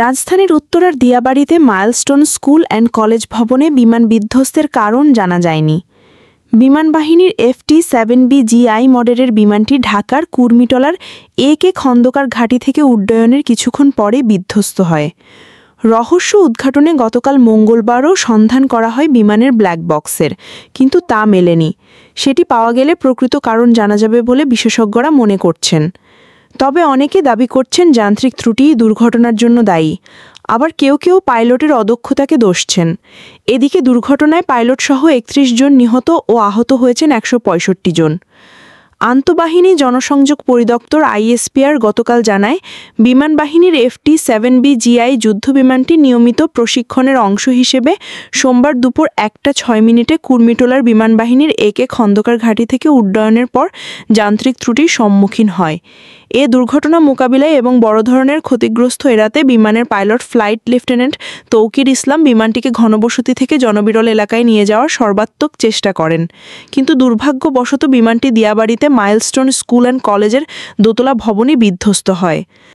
রাজধানীর উত্তরার দিয়াবাড়িতে milestone school and college ভবনে বিমান বিধ্বস্তের কারণ জানা যায়নি। বিমানবাহিনীর FT-7B-GI মডেলের বিমানটি ঢাকার কুর্মিটোলার AK খন্দকার ঘাঁটি থেকে উড্ডয়নের কিছুক্ষণ পরে বিধ্বস্ত হয়। রহস্য উদ্ঘাটনে গতকাল মঙ্গলবারও সন্ধান করা হয় বিমানের ব্ল্যাক বক্সের, কিন্তু তা মেলেনি। সেটি পাওয়া গেলে প্রকৃত কারণ জানা যাবে বলে বিশেষজ্ঞরা মনে করছেন। তবে অনেকে দাবি করছেন যান্ত্রিক ত্রুটিই দুর্ঘটনার জন্য দায়ী। আবার কেউ কেউ পাইলটের অদক্ষতাকে দোষছেন। এদিকে দুর্ঘটনায় পাইলটসহ ৩১ জন নিহত ও আহত হয়েছেন ১৬৫ জন। আন্তঃবাহিনী জনসংযোগ পরিদপ্তর ISPR গতকাল জানায়, বিমানবাহিনীর FT-7B-GI যুদ্ধবিমানটি নিয়মিত প্রশিক্ষণের অংশ হিসেবে সোমবার দুপুর ১টা ৬ মিনিটে কুর্মিটোলার বিমানবাহিনীর AK খন্দকার ঘাঁটি থেকে উড্ডয়নের পর যান্ত্রিক ত্রুটির সম্মুখীন হয়। এ দুর্ঘটনা মোকাবিলায় এবং বড় ধরনের ক্ষতিগ্রস্ত এড়াতে বিমানের পাইলট ফ্লাইট লেফটেন্যান্ট তৌকির ইসলাম বিমানটিকে ঘনবসতি থেকে জনবিরল এলাকায় নিয়ে যাওয়ার সর্বাত্মক চেষ্টা করেন। কিন্তু দুর্ভাগ্যবশত বিমানটি দিয়াবাড়িতে মাইলস্টোন স্কুল অ্যান্ড কলেজের দোতলা ভবনে বিধ্বস্ত হয়।